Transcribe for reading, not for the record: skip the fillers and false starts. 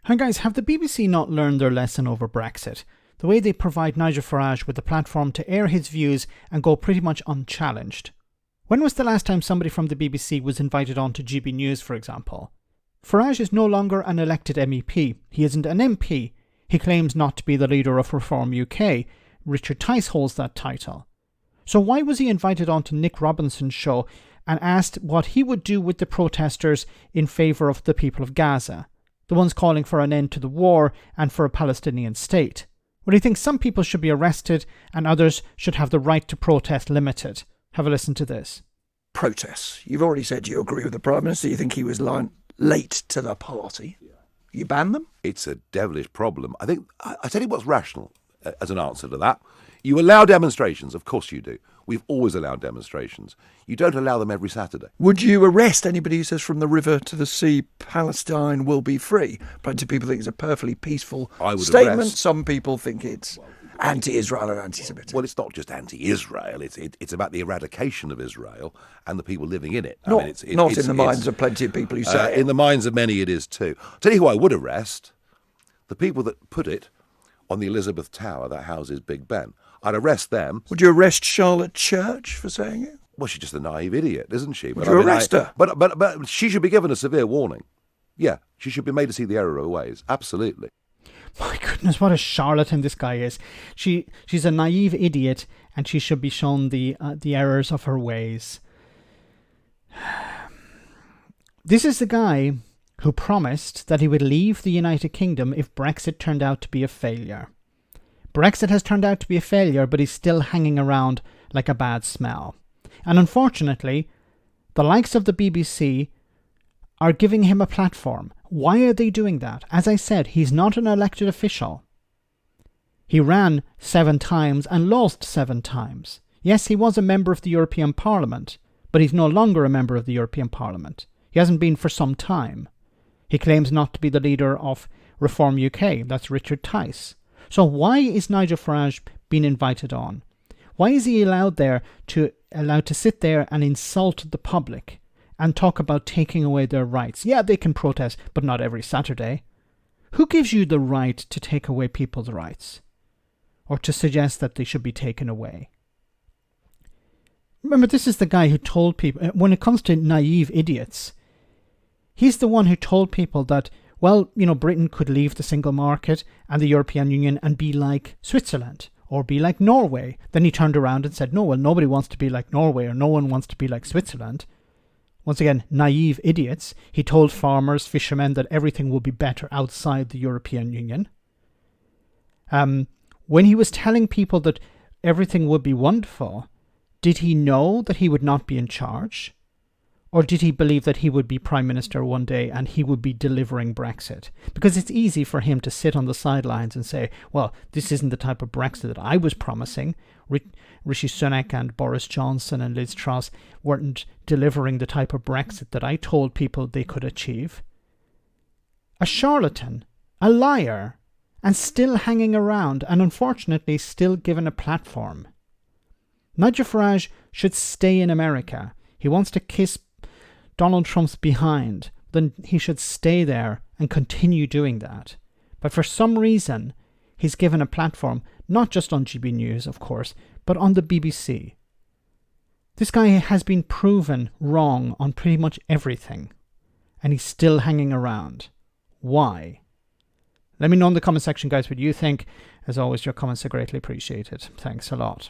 And guys, have the BBC not learned their lesson over Brexit? The way they provide Nigel Farage with a platform to air his views and go pretty much unchallenged. When was the last time somebody from the BBC was invited on to GB News, for example? Farage is no longer an elected MEP. He isn't an MP. He claims not to be the leader of Reform UK. Richard Tice holds that title. So why was he invited on to Nick Robinson's show and asked what he would do with the protesters in favour of the people of Gaza, the ones calling for an end to the war and for a Palestinian state? Well, he thinks some people should be arrested and others should have the right to protest limited. Have a listen to this. Protests. You've already said you agree with the Prime Minister. You think he was late to the party. You ban them? It's a devilish problem. I think, I tell you what's rational as an answer to that. You allow demonstrations, of course you do. We've always allowed demonstrations. You don't allow them every Saturday. Would you arrest anybody who says from the river to the sea, Palestine will be free? Plenty of people think it's a perfectly peaceful statement. Arrest. Some people think it's anti-Israel and anti-Semitic. Well, it's not just anti-Israel. It's about the eradication of Israel and the people living in it. Not in the minds of plenty of people who say it. In the minds of many it is too. I'll tell you who I would arrest. The people that put it on the Elizabeth Tower that houses Big Ben. I'd arrest them. Would you arrest Charlotte Church for saying it? Well, she's just a naive idiot, isn't she? Would you arrest her? But she should be given a severe warning. Yeah, she should be made to see the error of her ways. Absolutely. My goodness, what a charlatan this guy is. She's a naive idiot and she should be shown the errors of her ways. This is the guy who promised that he would leave the United Kingdom if Brexit turned out to be a failure. Brexit has turned out to be a failure, but he's still hanging around like a bad smell. And unfortunately, the likes of the BBC are giving him a platform. Why are they doing that? As I said, he's not an elected official. He ran 7 times and lost 7 times. Yes, he was a member of the European Parliament, but he's no longer a member of the European Parliament. He hasn't been for some time. He claims not to be the leader of Reform UK. That's Richard Tice. So why is Nigel Farage being invited on? Why is he allowed to sit there and insult the public and talk about taking away their rights? Yeah, they can protest, but not every Saturday. Who gives you the right to take away people's rights? Or to suggest that they should be taken away? Remember, this is the guy who told people, when it comes to naive idiots, he's the one who told people that, well, Britain could leave the single market and the European Union and be like Switzerland or be like Norway. Then he turned around and said, no, well, nobody wants to be like Norway or no one wants to be like Switzerland. Once again, naive idiots. He told farmers, fishermen that everything will be better outside the European Union. When he was telling people that everything would be wonderful, did he know that he would not be in charge? Or did he believe that he would be Prime Minister one day and he would be delivering Brexit? Because it's easy for him to sit on the sidelines and say, well, this isn't the type of Brexit that I was promising. Rishi Sunak and Boris Johnson and Liz Truss weren't delivering the type of Brexit that I told people they could achieve. A charlatan, a liar, and still hanging around and unfortunately still given a platform. Nigel Farage should stay in America. He wants to kiss Donald Trump's behind, then he should stay there and continue doing that. But for some reason, he's given a platform, not just on GB News, of course, but on the BBC. This guy has been proven wrong on pretty much everything, and he's still hanging around. Why? Let me know in the comment section, guys, what you think. As always, your comments are greatly appreciated. Thanks a lot.